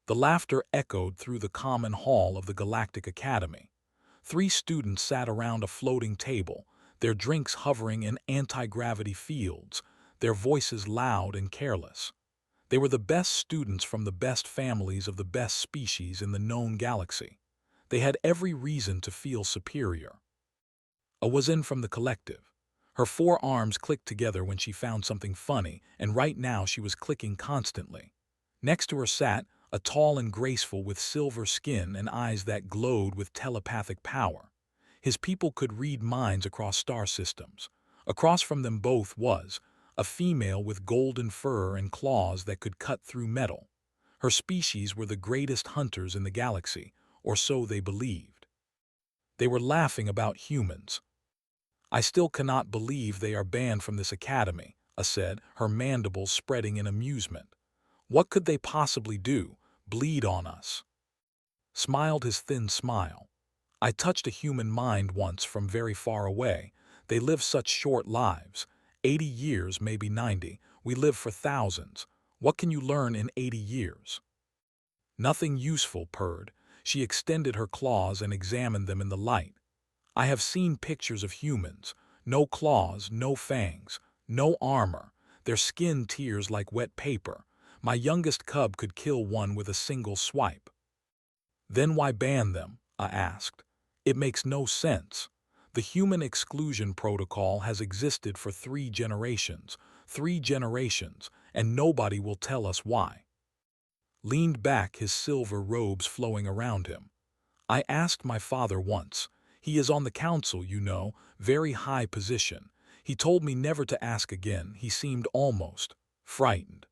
The laughter echoed through the common hall of the Galactic Academy. 3 students sat around a floating table, their drinks hovering in anti-gravity fields, their voices loud and careless. They were the best students from the best families of the best species in the known galaxy. They had every reason to feel superior. A was in from the collective. Her 4 arms clicked together when she found something funny, and right now she was clicking constantly. Next to her sat a tall and graceful with silver skin and eyes that glowed with telepathic power. His people could read minds across star systems. Across from them both was a female with golden fur and claws that could cut through metal. Her species were the greatest hunters in the galaxy, or so they believed. They were laughing about humans. "I still cannot believe they are banned from this academy," A said, her mandibles spreading in amusement. "What could they possibly do? Bleed on us?" Smiled his thin smile. "I touched a human mind once from very far away. They live such short lives. 80 years, maybe 90. We live for thousands. What can you learn in 80 years? "Nothing useful," purred. She extended her claws and examined them in the light. "I have seen pictures of humans. No claws, no fangs, no armor. Their skin tears like wet paper. My youngest cub could kill one with a single swipe." "Then why ban them?" I asked. "It makes no sense. The human exclusion protocol has existed for 3 generations, and nobody will tell us why." Leaned back, his silver robes flowing around him. "I asked my father once. He is on the council, you know, very high position. He told me never to ask again. He seemed almost frightened."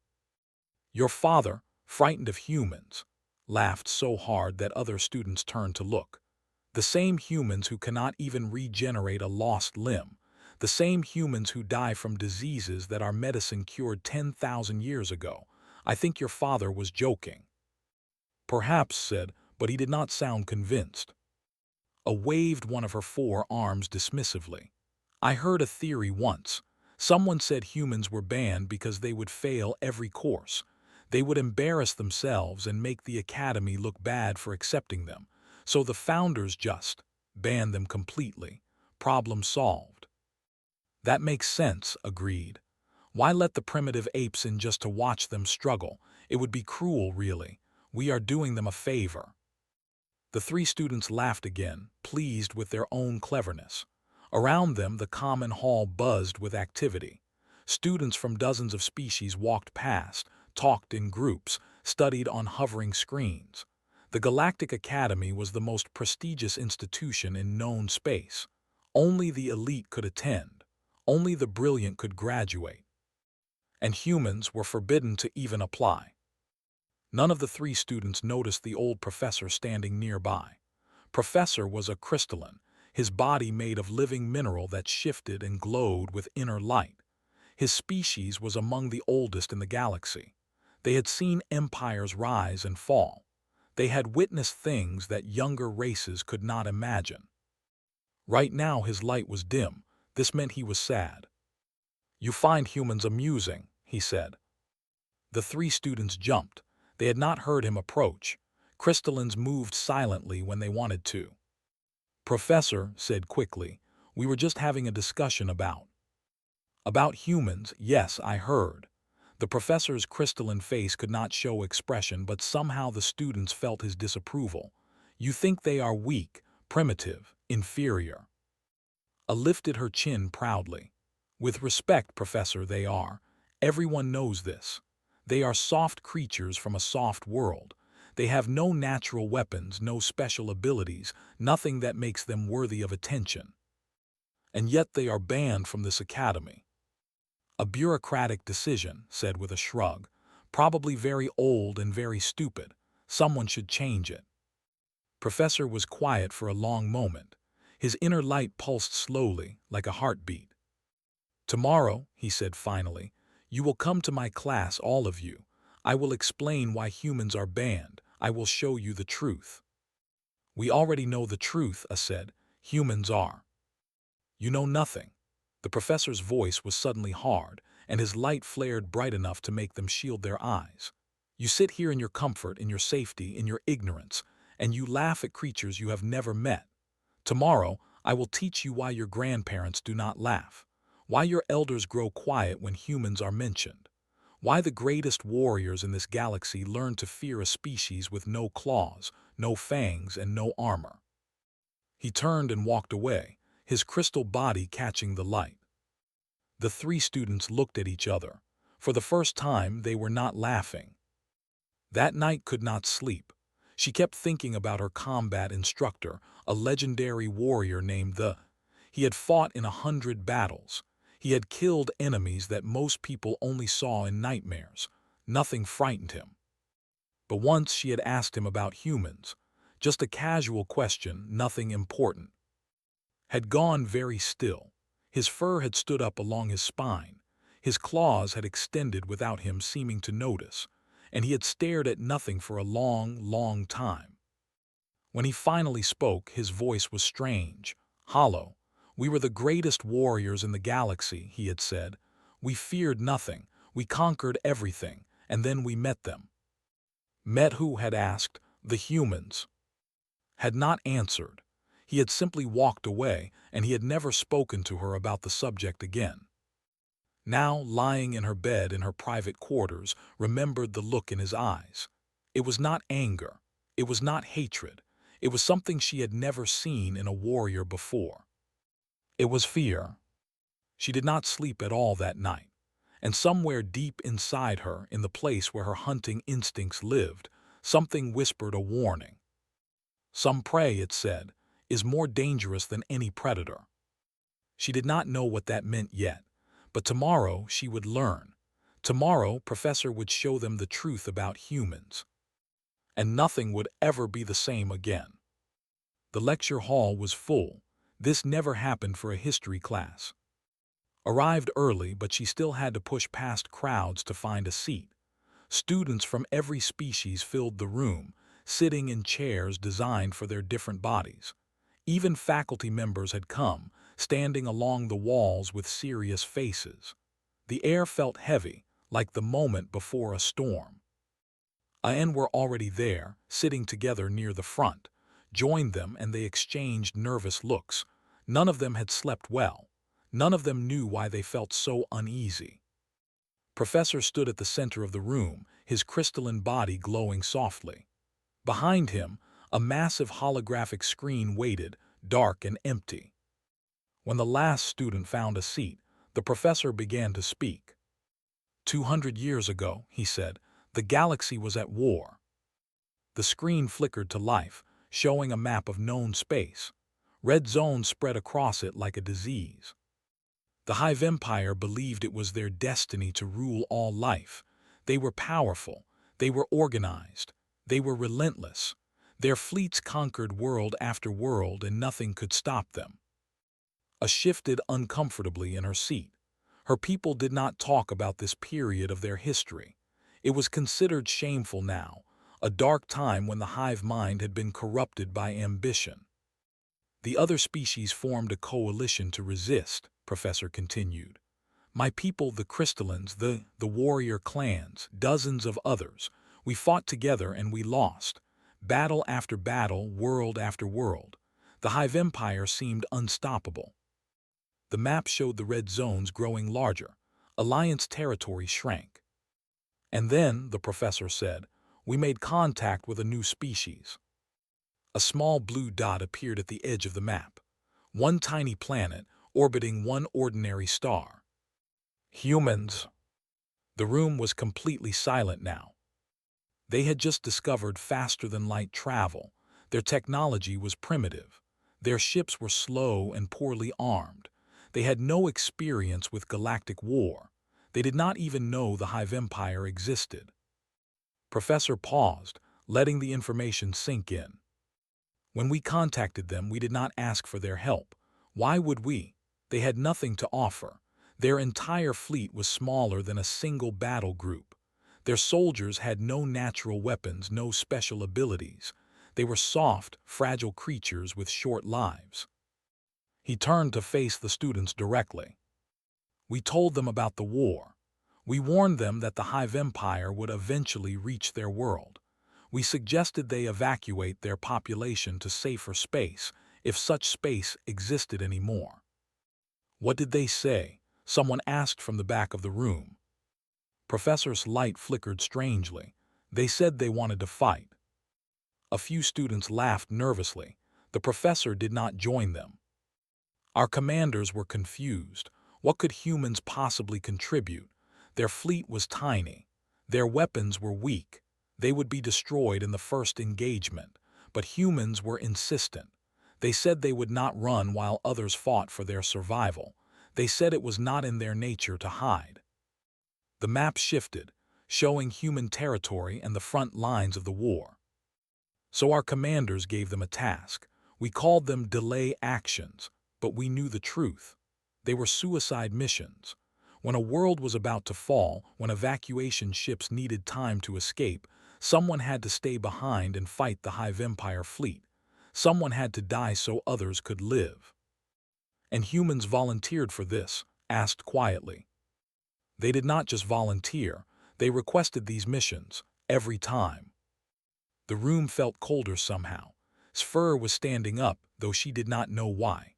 "Your father, frightened of humans?" Laughed so hard that other students turned to look. "The same humans who cannot even regenerate a lost limb. The same humans who die from diseases that our medicine cured 10,000 years ago. I think your father was joking." "Perhaps," said, but he did not sound convinced. A waved one of her 4 arms dismissively. "I heard a theory once. Someone said humans were banned because they would fail every course. They would embarrass themselves and make the academy look bad for accepting them. So the founders just banned them completely. Problem solved." "That makes sense," agreed. "Why let the primitive apes in just to watch them struggle? It would be cruel, really. We are doing them a favor." The 3 students laughed again, pleased with their own cleverness. Around them, the common hall buzzed with activity. Students from dozens of species walked past, talked in groups, studied on hovering screens. The Galactic Academy was the most prestigious institution in known space. Only the elite could attend. Only the brilliant could graduate. And humans were forbidden to even apply. None of the 3 students noticed the old professor standing nearby. Professor was a crystalline, his body made of living mineral that shifted and glowed with inner light. His species was among the oldest in the galaxy. They had seen empires rise and fall. They had witnessed things that younger races could not imagine. Right now his light was dim. This meant he was sad. "You find humans amusing," he said. The 3 students jumped. They had not heard him approach. Crystallines moved silently when they wanted to. "Professor," said quickly, "we were just having a discussion about humans." "Yes, I heard." The professor's crystalline face could not show expression, but somehow the students felt his disapproval. "You think they are weak, primitive, inferior." A lifted her chin proudly. "With respect, Professor, they are. Everyone knows this. They are soft creatures from a soft world. They have no natural weapons, no special abilities, nothing that makes them worthy of attention. And yet they are banned from this academy." "A bureaucratic decision," said with a shrug. "Probably very old and very stupid. Someone should change it." Professor was quiet for a long moment. His inner light pulsed slowly, like a heartbeat. "Tomorrow," he said finally, "you will come to my class, all of you. I will explain why humans are banned. I will show you the truth." "We already know the truth," I said. "Humans are." "You know nothing." The professor's voice was suddenly hard, and his light flared bright enough to make them shield their eyes. You sit here in your comfort, in your safety, in your ignorance, and you laugh at creatures you have never met. Tomorrow, I will teach you why your grandparents do not laugh, why your elders grow quiet when humans are mentioned, why the greatest warriors in this galaxy learn to fear a species with no claws, no fangs, and no armor. He turned and walked away, his crystal body catching the light. The three students looked at each other. For the first time, they were not laughing. That night could not sleep. She kept thinking about her combat instructor, a legendary warrior named the. He had fought in 100 battles. He had killed enemies that most people only saw in nightmares. Nothing frightened him. But once she had asked him about humans. Just a casual question, nothing important. Had gone very still. His fur had stood up along his spine. His claws had extended without him seeming to notice, and he had stared at nothing for a long, long time. When he finally spoke, his voice was strange, hollow. We were the greatest warriors in the galaxy, he had said. We feared nothing. We conquered everything, and then we met them. Met who? Had asked. The humans. Had not answered. He had simply walked away, and he had never spoken to her about the subject again. Now, lying in her bed in her private quarters, remembered the look in his eyes. It was not anger. It was not hatred. It was something she had never seen in a warrior before. It was fear. She did not sleep at all that night, and somewhere deep inside her, in the place where her hunting instincts lived, something whispered a warning. Some prey, it said, is more dangerous than any predator. She did not know what that meant yet, but tomorrow she would learn. Tomorrow, Professor would show them the truth about humans. And nothing would ever be the same again. The lecture hall was full. This never happened for a history class. Arrived early, but she still had to push past crowds to find a seat. Students from every species filled the room, sitting in chairs designed for their different bodies. Even faculty members had come, standing along the walls with serious faces. The air felt heavy, like the moment before a storm. And were already there, sitting together near the front. Joined them, and they exchanged nervous looks. None of them had slept well. None of them knew why they felt so uneasy. Professor stood at the center of the room, his crystalline body glowing softly. Behind him, a massive holographic screen waited, dark and empty. When the last student found a seat, the professor began to speak. 200 years ago, he said, the galaxy was at war. The screen flickered to life, showing a map of known space. Red zones spread across it like a disease. The Hive Empire believed it was their destiny to rule all life. They were powerful. They were organized. They were relentless. Their fleets conquered world after world, and nothing could stop them. Shifted uncomfortably in her seat. Her people did not talk about this period of their history. It was considered shameful now, a dark time when the hive mind had been corrupted by ambition. The other species formed a coalition to resist, Professor continued. My people, the crystallines, the warrior clans, dozens of others. We fought together and we lost. Battle after battle, world after world. The Hive Empire seemed unstoppable. The map showed the red zones growing larger. Alliance territory shrank. And then, the professor said, we made contact with a new species. A small blue dot appeared at the edge of the map. One tiny planet, orbiting one ordinary star. Humans. The room was completely silent now. They had just discovered faster-than-light travel. Their technology was primitive. Their ships were slow and poorly armed. They had no experience with galactic war. They did not even know the Hive Empire existed. Professor paused, letting the information sink in. When we contacted them, we did not ask for their help. Why would we? They had nothing to offer. Their entire fleet was smaller than a single battle group. Their soldiers had no natural weapons, no special abilities. They were soft, fragile creatures with short lives. He turned to face the students directly. We told them about the war. We warned them that the Hive Empire would eventually reach their world. We suggested they evacuate their population to safer space, if such space existed anymore. What did they say? Someone asked from the back of the room. Professor's light flickered strangely. They said they wanted to fight. A few students laughed nervously. The professor did not join them. Our commanders were confused. What could humans possibly contribute? Their fleet was tiny. Their weapons were weak. They would be destroyed in the first engagement. But humans were insistent. They said they would not run while others fought for their survival. They said it was not in their nature to hide. The map shifted, showing human territory and the front lines of the war. So our commanders gave them a task. We called them delay actions, but we knew the truth. They were suicide missions. When a world was about to fall, when evacuation ships needed time to escape, someone had to stay behind and fight the Hive Empire fleet. Someone had to die so others could live. And humans volunteered for this, asked quietly. They did not just volunteer, they requested these missions, every time. The room felt colder somehow. Sfur was standing up, though she did not know why.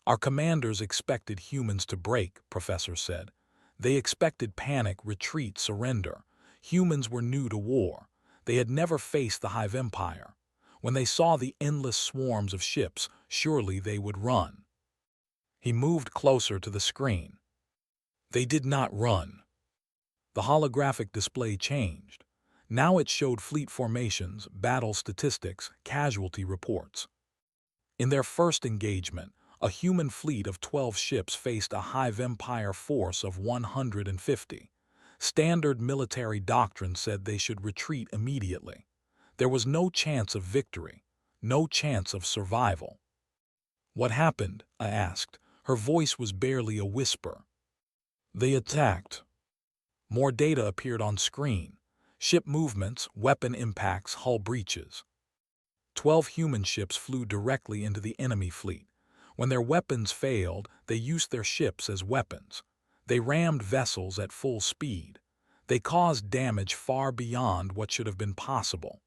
Our commanders expected humans to break, Professor said. They expected panic, retreat, surrender. Humans were new to war. They had never faced the Hive Empire. When they saw the endless swarms of ships, surely they would run. He moved closer to the screen. They did not run. The holographic display changed. Now it showed fleet formations, battle statistics, casualty reports. In their first engagement, a human fleet of 12 ships faced a Hive Empire force of 150. Standard military doctrine said they should retreat immediately. There was no chance of victory, no chance of survival. What happened? I asked. Her voice was barely a whisper. They attacked. More data appeared on screen. Ship movements, weapon impacts, hull breaches. 12 human ships flew directly into the enemy fleet. When their weapons failed, they used their ships as weapons. They rammed vessels at full speed. They caused damage far beyond what should have been possible.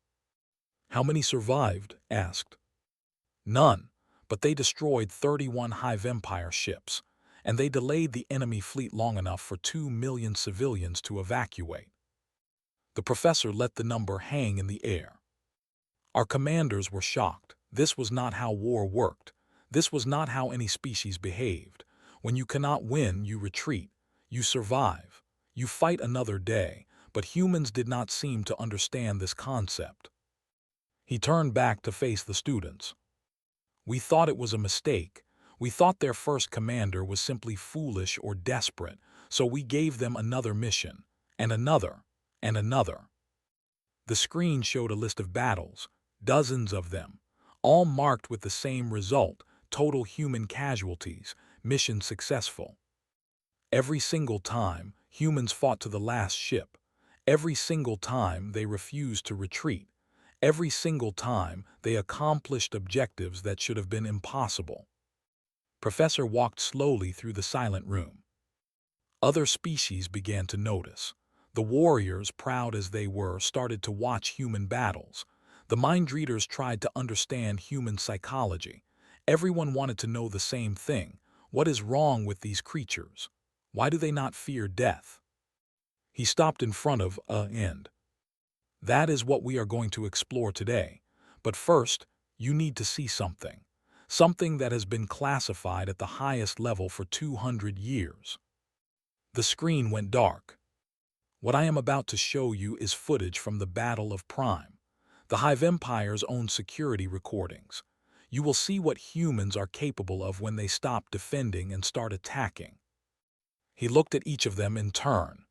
How many survived? Asked. None, but they destroyed 31 Hive Empire ships, and they delayed the enemy fleet long enough for 2 million civilians to evacuate. The professor let the number hang in the air. Our commanders were shocked. This was not how war worked. This was not how any species behaved. When you cannot win, you retreat. You survive. You fight another day, but humans did not seem to understand this concept. He turned back to face the students. We thought it was a mistake. We thought their first commander was simply foolish or desperate, so we gave them another mission, and another, and another. The screen showed a list of battles, dozens of them, all marked with the same result: total human casualties, mission successful. Every single time, humans fought to the last ship. Every single time, they refused to retreat. Every single time, they accomplished objectives that should have been impossible. Professor walked slowly through the silent room. Other species began to notice. The warriors, proud as they were, started to watch human battles. The mind readers tried to understand human psychology. Everyone wanted to know the same thing. What is wrong with these creatures? Why do they not fear death? He stopped in front of a end. That is what we are going to explore today. But first, you need to see something. Something that has been classified at the highest level for 200 years. The screen went dark. What I am about to show you is footage from the Battle of Prime, the Hive Empire's own security recordings. You will see what humans are capable of when they stop defending and start attacking. He looked at each of them in turn.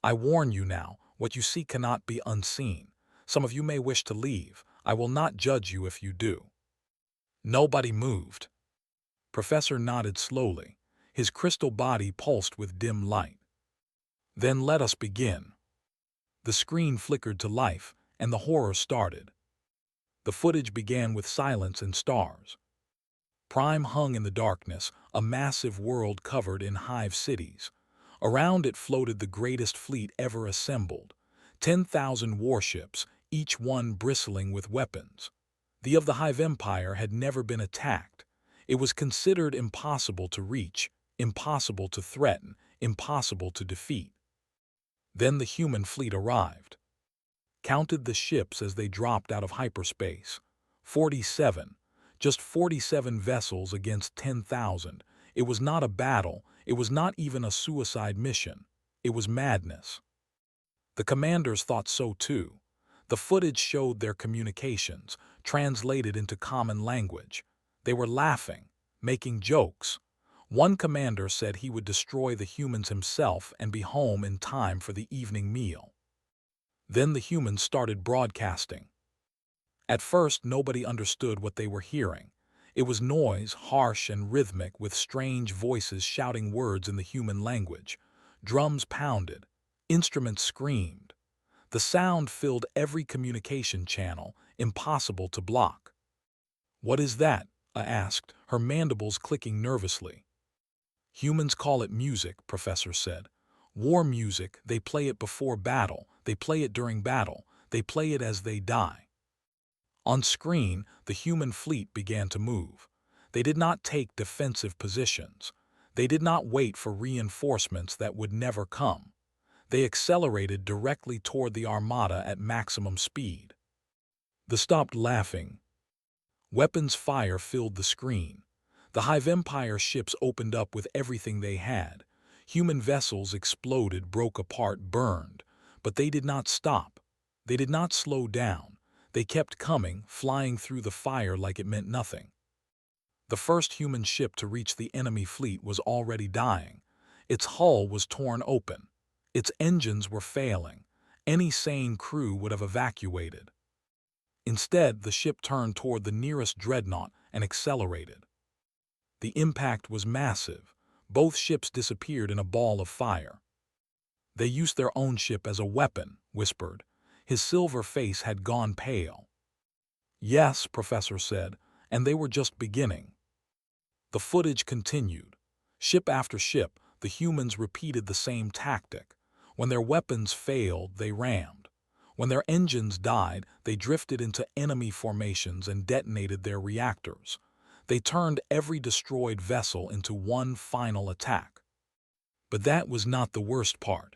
I warn you now, what you see cannot be unseen. Some of you may wish to leave. I will not judge you if you do. Nobody moved. Professor nodded slowly. His crystal body pulsed with dim light. Then let us begin. The screen flickered to life, and the horror started. The footage began with silence and stars. Prime hung in the darkness, a massive world covered in hive cities. Around it floated the greatest fleet ever assembled, 10,000 warships, each one bristling with weapons. The of the Hive Empire had never been attacked. It was considered impossible to reach, impossible to threaten, impossible to defeat. Then the human fleet arrived. Counted the ships as they dropped out of hyperspace. 47. Just 47 vessels against 10,000. It was not a battle. It was not even a suicide mission. It was madness. The commanders thought so too. The footage showed their communications, translated into common language. They were laughing, making jokes. One commander said he would destroy the humans himself and be home in time for the evening meal. Then the humans started broadcasting. At first, nobody understood what they were hearing. It was noise, harsh and rhythmic, with strange voices shouting words in the human language. Drums pounded. Instruments screamed. The sound filled every communication channel, impossible to block. "What is that?" I asked, her mandibles clicking nervously. "Humans call it music," Professor said. "War music, they play it before battle, they play it during battle, they play it as they die." On screen, the human fleet began to move. They did not take defensive positions. They did not wait for reinforcements that would never come. They accelerated directly toward the armada at maximum speed. They stopped laughing. Weapons fire filled the screen. The Hive Empire ships opened up with everything they had. Human vessels exploded, broke apart, burned. But they did not stop. They did not slow down. They kept coming, flying through the fire like it meant nothing. The first human ship to reach the enemy fleet was already dying. Its hull was torn open. Its engines were failing. Any sane crew would have evacuated. Instead, the ship turned toward the nearest dreadnought and accelerated. The impact was massive. Both ships disappeared in a ball of fire. "They used their own ship as a weapon," whispered. His silver face had gone pale. "Yes," Professor said, "and they were just beginning." The footage continued. Ship after ship, the humans repeated the same tactic. When their weapons failed, they rammed. When their engines died, they drifted into enemy formations and detonated their reactors. They turned every destroyed vessel into one final attack. But that was not the worst part.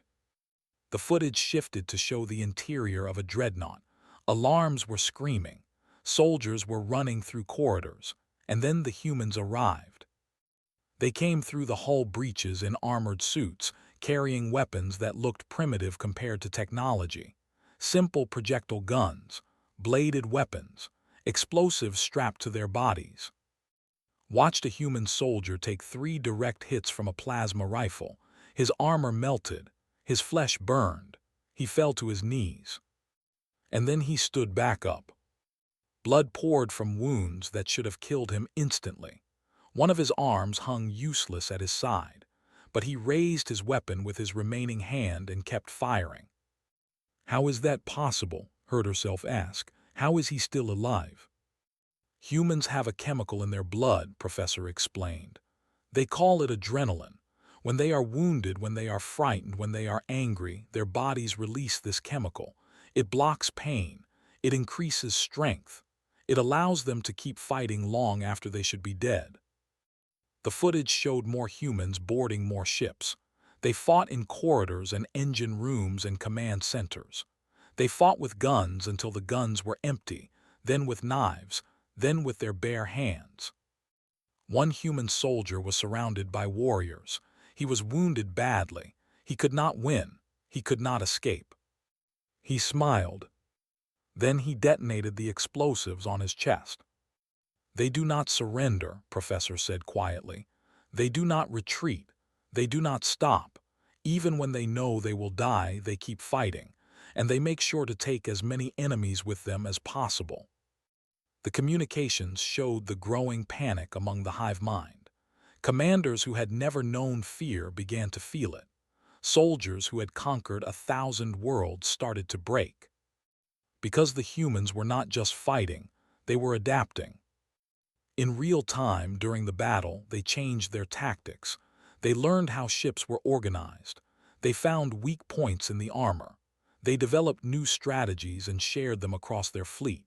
The footage shifted to show the interior of a dreadnought. Alarms were screaming. Soldiers were running through corridors. And then the humans arrived. They came through the hull breaches in armored suits, carrying weapons that looked primitive compared to technology. Simple projectile guns, bladed weapons, explosives strapped to their bodies. Watched a human soldier take 3 direct hits from a plasma rifle. His armor melted. His flesh burned. He fell to his knees. And then he stood back up. Blood poured from wounds that should have killed him instantly. One of his arms hung useless at his side, but he raised his weapon with his remaining hand and kept firing. "How is that possible?" heard herself ask. "How is he still alive?" "Humans have a chemical in their blood," Professor explained. "They call it adrenaline. When they are wounded, when they are frightened, when they are angry, their bodies release this chemical. It blocks pain. It increases strength. It allows them to keep fighting long after they should be dead." The footage showed more humans boarding more ships. They fought in corridors and engine rooms and command centers. They fought with guns until the guns were empty, then with knives, then with their bare hands. One human soldier was surrounded by warriors. He was wounded badly. He could not win. He could not escape. He smiled. Then he detonated the explosives on his chest. "They do not surrender," Professor said quietly. "They do not retreat. They do not stop. Even when they know they will die, they keep fighting, and they make sure to take as many enemies with them as possible." The communications showed the growing panic among the hive mind. Commanders who had never known fear began to feel it. Soldiers who had conquered 1,000 worlds started to break. Because the humans were not just fighting, they were adapting. In real time, during the battle, they changed their tactics. They learned how ships were organized. They found weak points in the armor. They developed new strategies and shared them across their fleet.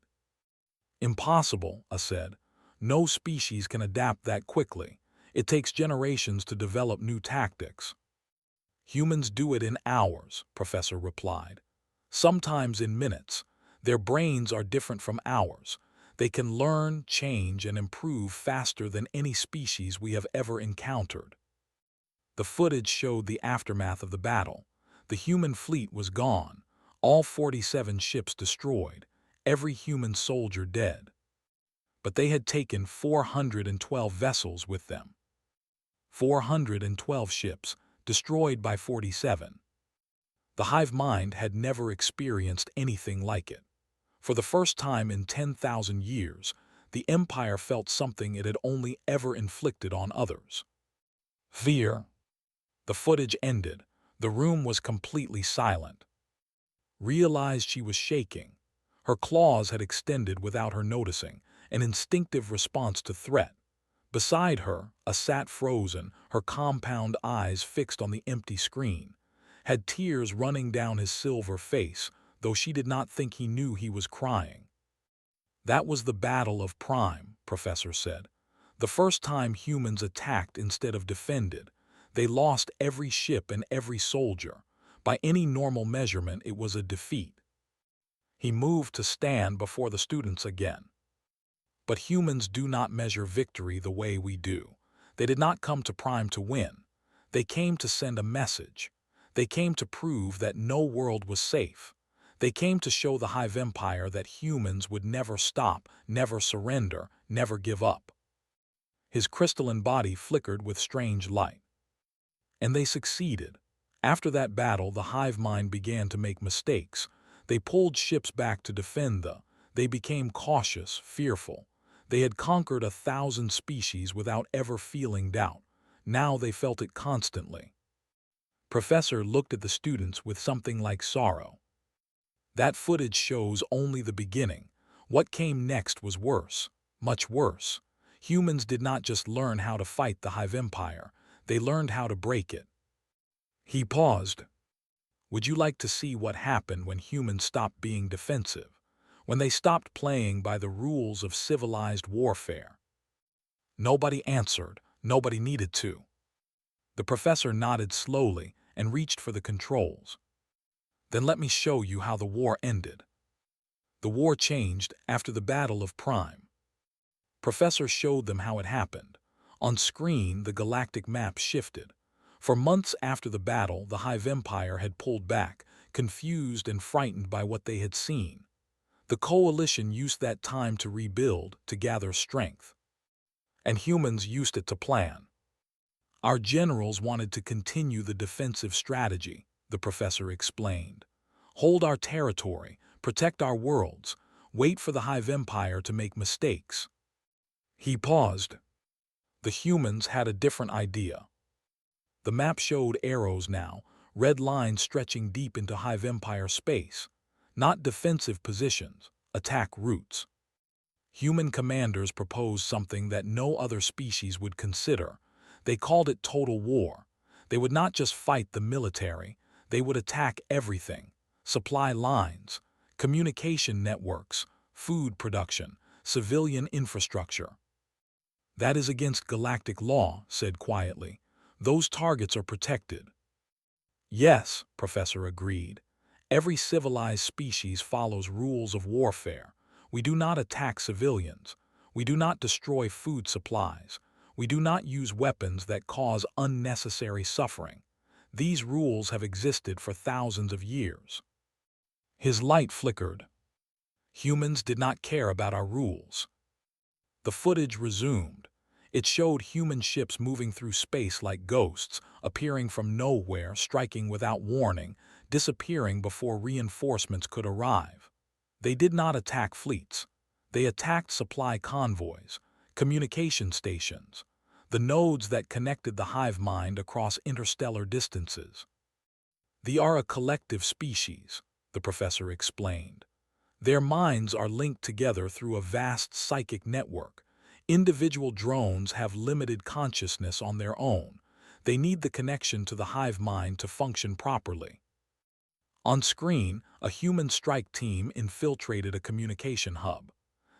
Impossible, I said. No species can adapt that quickly. It takes generations to develop new tactics. Humans do it in hours, Professor replied. Sometimes in minutes. Their brains are different from ours. They can learn, change, and improve faster than any species we have ever encountered. The footage showed the aftermath of the battle. The human fleet was gone, all 47 ships destroyed, every human soldier dead. But they had taken 412 vessels with them. 412 ships, destroyed by 47. The hive mind had never experienced anything like it. For the first time in 10,000 years, the Empire felt something it had only ever inflicted on others. Fear. The footage ended. The room was completely silent. Realized she was shaking. Her claws had extended without her noticing, an instinctive response to threat. Beside her, sat frozen, her compound eyes fixed on the empty screen. Had tears running down his silver face, though she did not think he knew he was crying. That was the Battle of Prime, Professor said. The first time humans attacked instead of defended. They lost every ship and every soldier. By any normal measurement, it was a defeat. He moved to stand before the students again. But humans do not measure victory the way we do. They did not come to Prime to win. They came to send a message. They came to prove that no world was safe. They came to show the Hive Empire that humans would never stop, never surrender, never give up. His crystalline body flickered with strange light. And they succeeded. After that battle, the hive mind began to make mistakes. They pulled ships back to defend They became cautious, fearful. They had conquered 1,000 species without ever feeling doubt. Now they felt it constantly. Professor looked at the students with something like sorrow. That footage shows only the beginning. What came next was worse, much worse. Humans did not just learn how to fight the Hive Empire, they learned how to break it. He paused. Would you like to see what happened when humans stopped being defensive? When they stopped playing by the rules of civilized warfare? Nobody answered. Nobody needed to. The professor nodded slowly and reached for the controls. Then let me show you how the war ended. The war changed after the Battle of Prime. Professor showed them how it happened. On screen, the galactic map shifted. For months after the battle, the Hive Empire had pulled back, confused and frightened by what they had seen. The coalition used that time to rebuild, to gather strength. And humans used it to plan. Our generals wanted to continue the defensive strategy, the professor explained. Hold our territory, protect our worlds, wait for the Hive Empire to make mistakes. He paused. The humans had a different idea. The map showed arrows now, red lines stretching deep into Hive Empire space. Not defensive positions, attack routes. Human commanders proposed something that no other species would consider. They called it total war. They would not just fight the military, they would attack everything. Supply lines, communication networks, food production, civilian infrastructure. That is against galactic law, said quietly. Those targets are protected. Yes, Professor agreed. Every civilized species follows rules of warfare. We do not attack civilians. We do not destroy food supplies. We do not use weapons that cause unnecessary suffering. These rules have existed for thousands of years. His light flickered. Humans did not care about our rules. The footage resumed. It showed human ships moving through space like ghosts, appearing from nowhere, striking without warning, disappearing before reinforcements could arrive. They did not attack fleets. They attacked supply convoys, communication stations, the nodes that connected the hive mind across interstellar distances. They are a collective species, the professor explained. Their minds are linked together through a vast psychic network. Individual drones have limited consciousness on their own. They need the connection to the hive mind to function properly. On screen, a human strike team infiltrated a communication hub.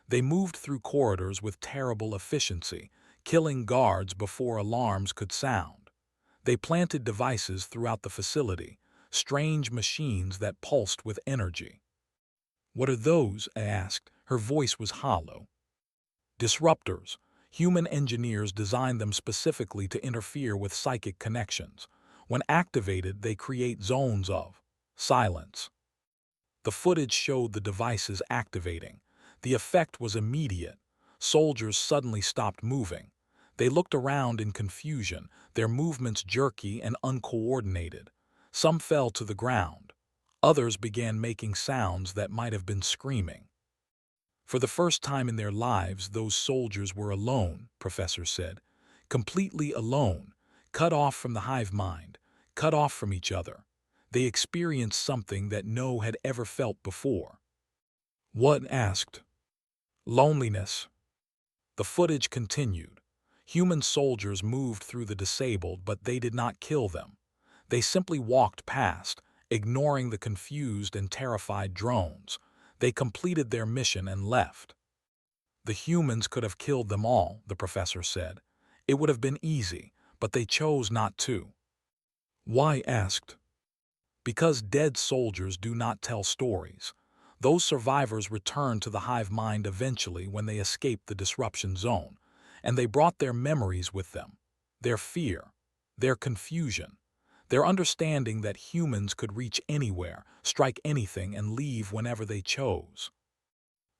They moved through corridors with terrible efficiency, killing guards before alarms could sound. They planted devices throughout the facility, strange machines that pulsed with energy. "What are those?" I asked. Her voice was hollow. "Disruptors. Human engineers designed them specifically to interfere with psychic connections. When activated, they create zones of silence." The footage showed the devices activating. The effect was immediate. Soldiers suddenly stopped moving. They looked around in confusion, their movements jerky and uncoordinated. Some fell to the ground. Others began making sounds that might have been screaming. For the first time in their lives, those soldiers were alone, Professor said. Completely alone, cut off from the hive mind, cut off from each other. They experienced something that no had ever felt before. "What?" asked. "Loneliness." The footage continued. Human soldiers moved through the disabled, but they did not kill them. They simply walked past, ignoring the confused and terrified drones. They completed their mission and left. "The humans could have killed them all," the professor said. "It would have been easy, but they chose not to." "Why?" asked. "Because dead soldiers do not tell stories. Those survivors returned to the hive mind eventually when they escaped the disruption zone, and they brought their memories with them, their fear, their confusion, their understanding that humans could reach anywhere, strike anything, and leave whenever they chose."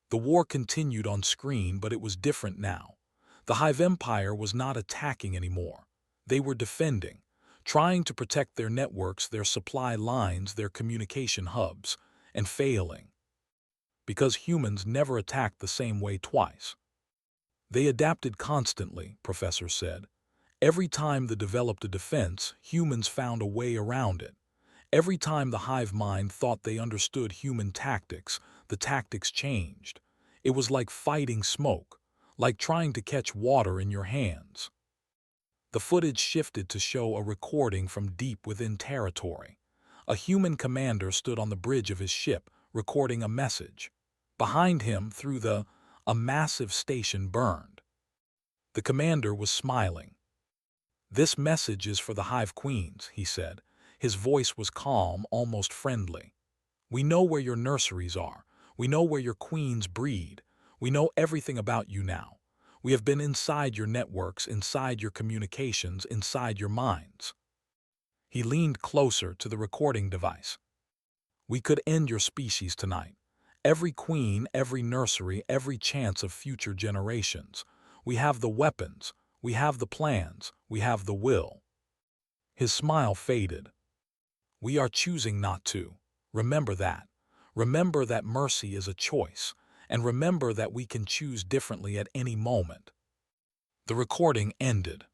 The war continued on screen, but it was different now. The Hive Empire was not attacking anymore. They were defending, trying to protect their networks, their supply lines, their communication hubs, and failing. Because humans never attacked the same way twice. They adapted constantly, Professor said. Every time they developed a defense, humans found a way around it. Every time the hive mind thought they understood human tactics, the tactics changed. It was like fighting smoke, like trying to catch water in your hands. The footage shifted to show a recording from deep within territory. A human commander stood on the bridge of his ship, recording a message. Behind him, a massive station burned. The commander was smiling. "This message is for the Hive Queens," he said. His voice was calm, almost friendly. "We know where your nurseries are. We know where your queens breed. We know everything about you now. We have been inside your networks, inside your communications, inside your minds." He leaned closer to the recording device. "We could end your species tonight. Every queen, every nursery, every chance of future generations. We have the weapons. We have the plans. We have the will." His smile faded. "We are choosing not to. Remember that. Remember that mercy is a choice, and remember that we can choose differently at any moment." The recording ended.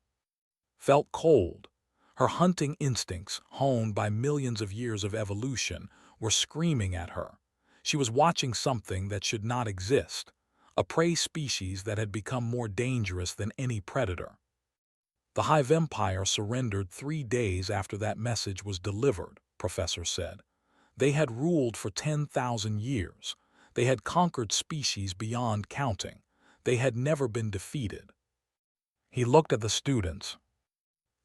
Felt cold. Her hunting instincts, honed by millions of years of evolution, were screaming at her. She was watching something that should not exist, a prey species that had become more dangerous than any predator. The Hive Empire surrendered 3 days after that message was delivered, Professor said. They had ruled for 10,000 years. They had conquered species beyond counting. They had never been defeated. He looked at the students.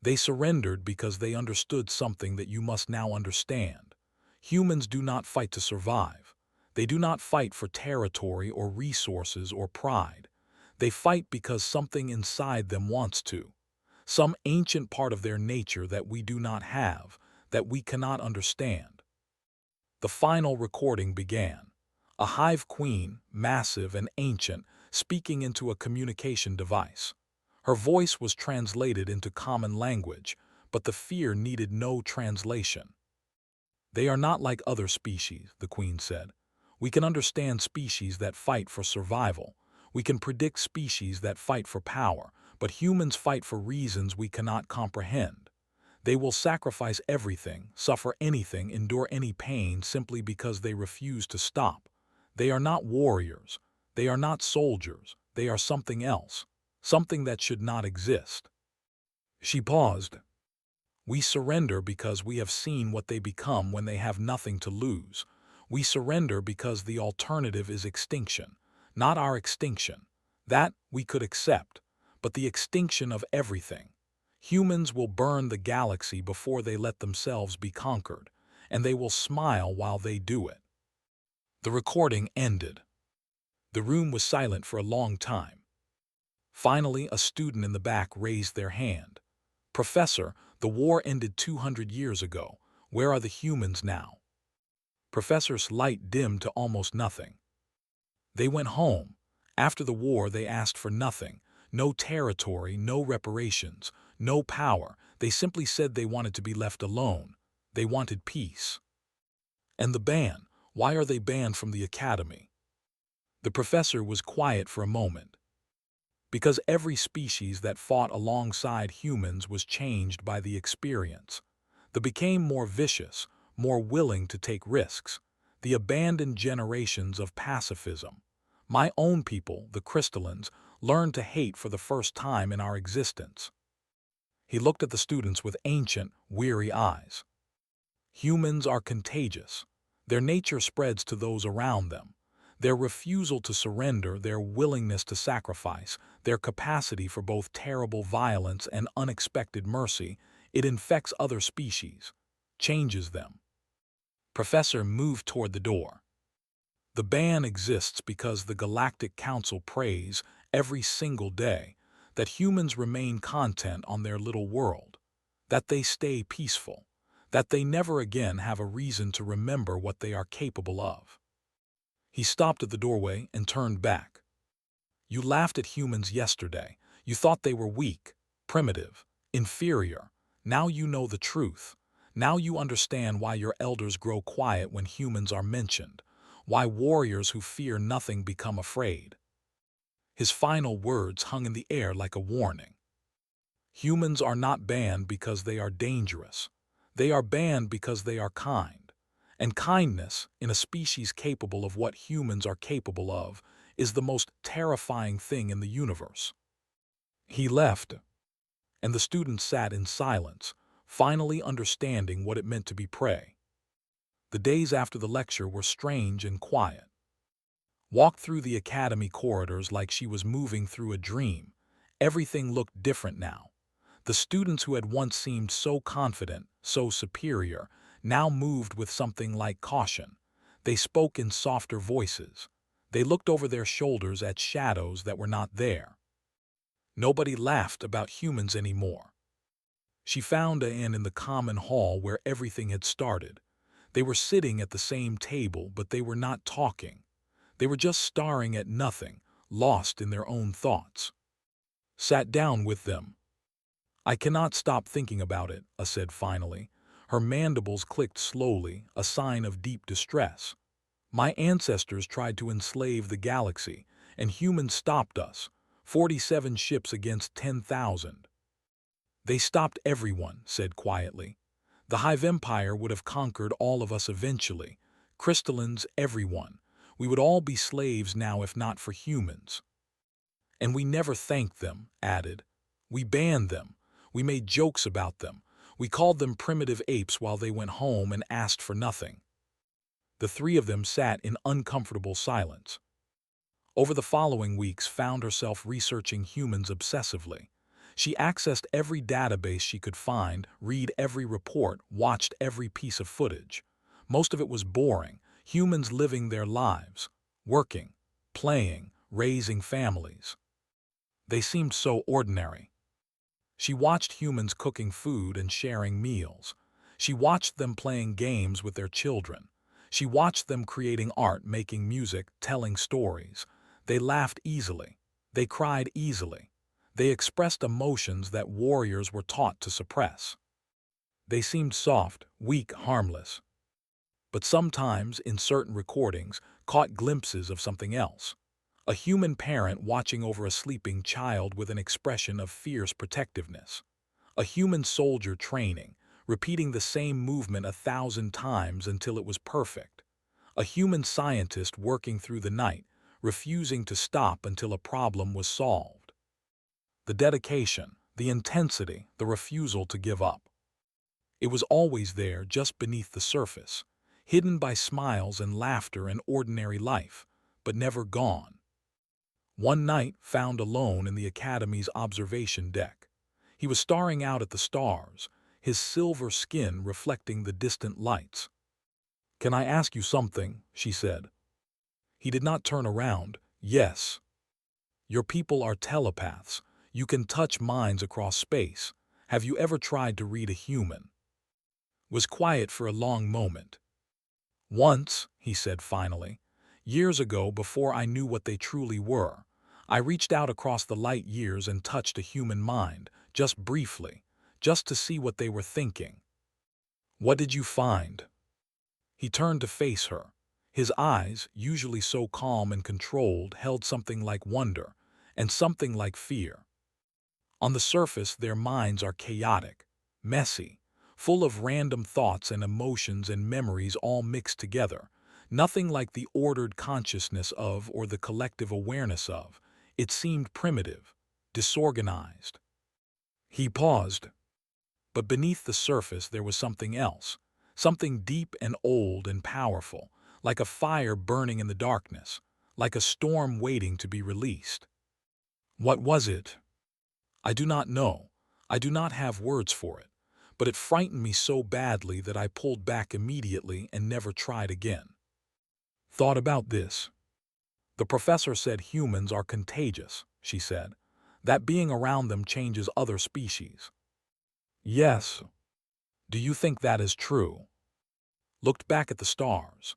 "They surrendered because they understood something that you must now understand. Humans do not fight to survive. They do not fight for territory or resources or pride. They fight because something inside them wants to. Some ancient part of their nature that we do not have, that we cannot understand." The final recording began. A hive queen, massive and ancient, speaking into a communication device. Her voice was translated into common language, but the fear needed no translation. "They are not like other species," the queen said. "We can understand species that fight for survival. We can predict species that fight for power, but humans fight for reasons we cannot comprehend. They will sacrifice everything, suffer anything, endure any pain simply because they refuse to stop. They are not warriors. They are not soldiers. They are something else, something that should not exist." She paused. We surrender because we have seen what they become when they have nothing to lose. We surrender because the alternative is extinction, not our extinction. That we could accept, but the extinction of everything. Humans will burn the galaxy before they let themselves be conquered, and they will smile while they do it. The recording ended. The room was silent for a long time. Finally, a student in the back raised their hand. "Professor, the war ended 200 years ago. Where are the humans now?" Professor's light dimmed to almost nothing. "They went home. After the war, they asked for nothing. No territory, no reparations, no power. They simply said they wanted to be left alone. They wanted peace." "And the ban? Why are they banned from the academy?" The professor was quiet for a moment. "Because every species that fought alongside humans was changed by the experience. They became more vicious, more willing to take risks. The abandoned generations of pacifism. My own people, the crystallines, learned to hate for the first time in our existence." He looked at the students with ancient, weary eyes. "Humans are contagious. Their nature spreads to those around them. Their refusal to surrender, their willingness to sacrifice, their capacity for both terrible violence and unexpected mercy, it infects other species, changes them." Professor moved toward the door. "The ban exists because the Galactic Council prays, every single day, that humans remain content on their little world, that they stay peaceful, that they never again have a reason to remember what they are capable of." He stopped at the doorway and turned back. "You laughed at humans yesterday. You thought they were weak, primitive, inferior. Now you know the truth. Now you understand why your elders grow quiet when humans are mentioned, why warriors who fear nothing become afraid." His final words hung in the air like a warning. Humans are not banned because they are dangerous. They are banned because they are kind. And kindness, in a species capable of what humans are capable of, is the most terrifying thing in the universe. He left, and the students sat in silence, finally understanding what it meant to be prey. The days after the lecture were strange and quiet. Walked through the academy corridors like she was moving through a dream. Everything looked different now. The students who had once seemed so confident, so superior, now moved with something like caution. They spoke in softer voices. They looked over their shoulders at shadows that were not there. Nobody laughed about humans anymore. She found Anne in the common hall where everything had started. They were sitting at the same table, but they were not talking. They were just staring at nothing, lost in their own thoughts. Sat down with them. "I cannot stop thinking about it," A said finally. Her mandibles clicked slowly, a sign of deep distress. "My ancestors tried to enslave the galaxy, and humans stopped us. 47 ships against 10,000. They stopped everyone," said quietly. "The Hive Empire would have conquered all of us eventually. Crystallines, everyone. We would all be slaves now if not for humans." "And we never thanked them," added. "We banned them. We made jokes about them. We called them primitive apes while they went home and asked for nothing." The three of them sat in uncomfortable silence. Over the following weeks found herself researching humans obsessively. She accessed every database she could find, read every report, watched every piece of footage. Most of it was boring, humans living their lives, working, playing, raising families. They seemed so ordinary. She watched humans cooking food and sharing meals. She watched them playing games with their children. She watched them creating art, making music, telling stories. They laughed easily. They cried easily. They expressed emotions that warriors were taught to suppress. They seemed soft, weak, harmless. But sometimes, in certain recordings, caught glimpses of something else. A human parent watching over a sleeping child with an expression of fierce protectiveness. A human soldier training, repeating the same movement 1,000 times until it was perfect. A human scientist working through the night, refusing to stop until a problem was solved. The dedication, the intensity, the refusal to give up. It was always there, just beneath the surface, hidden by smiles and laughter and ordinary life, but never gone. One night, found alone in the Academy's observation deck. He was staring out at the stars, his silver skin reflecting the distant lights. "Can I ask you something?" she said. He did not turn around. "Yes. Your people are telepaths. You can touch minds across space. Have you ever tried to read a human?" Was quiet for a long moment. "Once," he said finally. "Years ago, before I knew what they truly were. I reached out across the light years and touched a human mind, just briefly, just to see what they were thinking." "What did you find?" He turned to face her. His eyes, usually so calm and controlled, held something like wonder and something like fear. On the surface, their minds are chaotic, messy, full of random thoughts and emotions and memories all mixed together. Nothing like the ordered consciousness of or the collective awareness of. It seemed primitive, disorganized. He paused. But beneath the surface there was something else, something deep and old and powerful, like a fire burning in the darkness, like a storm waiting to be released. What was it? I do not know. I do not have words for it, but it frightened me so badly that I pulled back immediately and never tried again. Thought about this. The professor said humans are contagious, she said, that being around them changes other species. Yes. Do you think that is true? Looked back at the stars.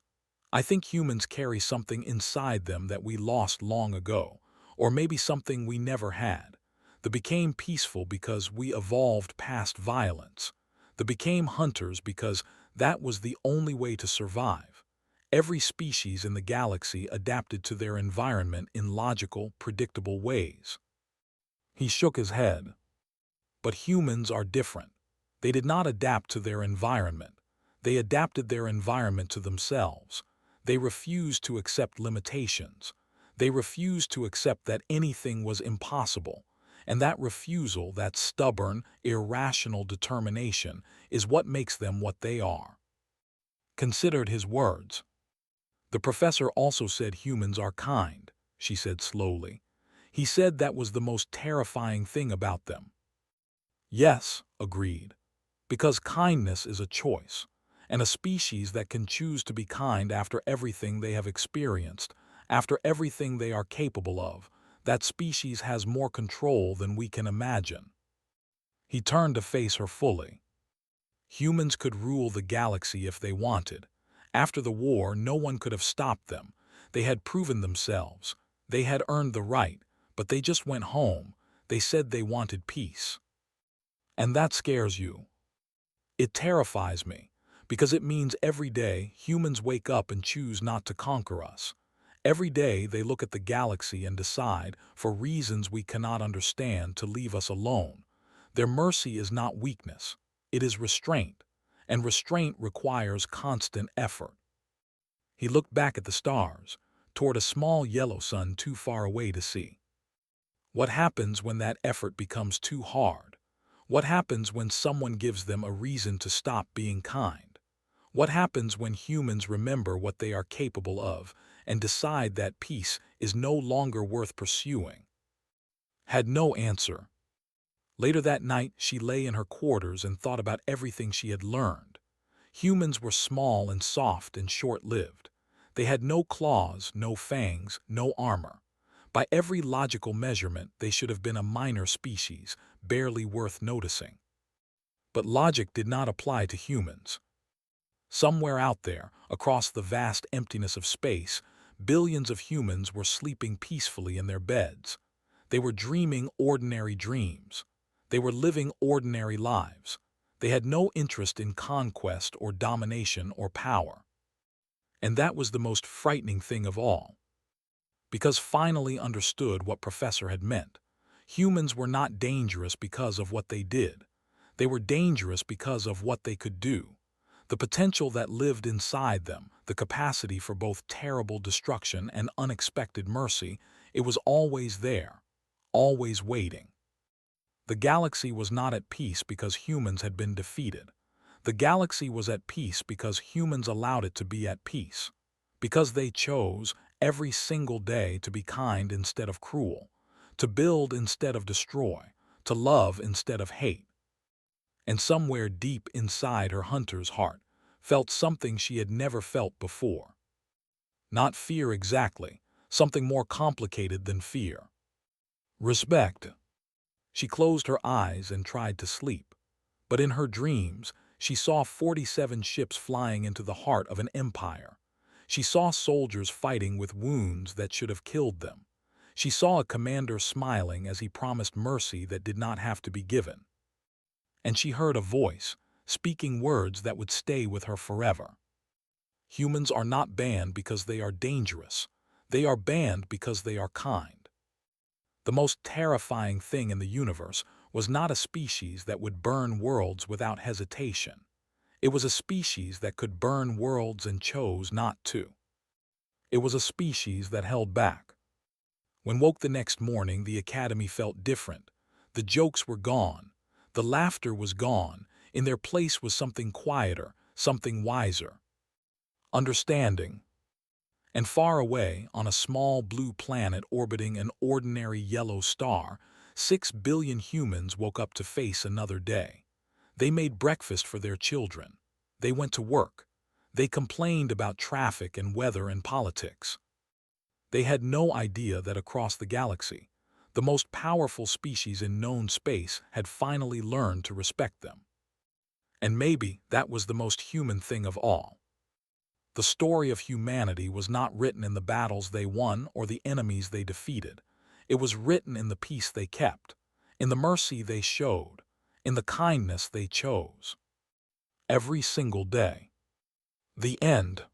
I think humans carry something inside them that we lost long ago, or maybe something we never had. That became peaceful because we evolved past violence. That became hunters because that was the only way to survive. Every species in the galaxy adapted to their environment in logical, predictable ways. He shook his head. But humans are different. They did not adapt to their environment. They adapted their environment to themselves. They refused to accept limitations. They refused to accept that anything was impossible. And that refusal, that stubborn, irrational determination, is what makes them what they are. Considered his words. The professor also said humans are kind, she said slowly. He said that was the most terrifying thing about them. Yes, agreed. Because kindness is a choice, and a species that can choose to be kind after everything they have experienced, after everything they are capable of, that species has more control than we can imagine. He turned to face her fully. Humans could rule the galaxy if they wanted. After the war, no one could have stopped them. They had proven themselves. They had earned the right, but they just went home. They said they wanted peace. And that scares you. It terrifies me, because it means every day humans wake up and choose not to conquer us. Every day they look at the galaxy and decide, for reasons we cannot understand, to leave us alone. Their mercy is not weakness, it is restraint, and restraint requires constant effort. He looked back at the stars, toward a small yellow sun too far away to see. What happens when that effort becomes too hard? What happens when someone gives them a reason to stop being kind? What happens when humans remember what they are capable of and decide that peace is no longer worth pursuing? Had no answer. Later that night, she lay in her quarters and thought about everything she had learned. Humans were small and soft and short-lived. They had no claws, no fangs, no armor. By every logical measurement, they should have been a minor species, barely worth noticing. But logic did not apply to humans. Somewhere out there, across the vast emptiness of space, billions of humans were sleeping peacefully in their beds. They were dreaming ordinary dreams. They were living ordinary lives. They had no interest in conquest or domination or power. And that was the most frightening thing of all. Because finally understood what Professor had meant. Humans were not dangerous because of what they did. They were dangerous because of what they could do. The potential that lived inside them, the capacity for both terrible destruction and unexpected mercy, it was always there, always waiting. The galaxy was not at peace because humans had been defeated. The galaxy was at peace because humans allowed it to be at peace, because they chose every single day to be kind instead of cruel, to build instead of destroy, to love instead of hate. And somewhere deep inside her hunter's heart felt something she had never felt before. Not fear exactly, something more complicated than fear. Respect. She closed her eyes and tried to sleep, but in her dreams, she saw 47 ships flying into the heart of an empire. She saw soldiers fighting with wounds that should have killed them. She saw a commander smiling as he promised mercy that did not have to be given. And she heard a voice, speaking words that would stay with her forever. Humans are not banned because they are dangerous. They are banned because they are kind. The most terrifying thing in the universe was not a species that would burn worlds without hesitation. It was a species that could burn worlds and chose not to. It was a species that held back. When woke the next morning, the academy felt different. The jokes were gone. The laughter was gone. In their place was something quieter, something wiser. Understanding. And far away, on a small blue planet orbiting an ordinary yellow star, 6 billion humans woke up to face another day. They made breakfast for their children. They went to work. They complained about traffic and weather and politics. They had no idea that across the galaxy, the most powerful species in known space had finally learned to respect them. And maybe that was the most human thing of all. The story of humanity was not written in the battles they won or the enemies they defeated. It was written in the peace they kept, in the mercy they showed, in the kindness they chose. Every single day. The end.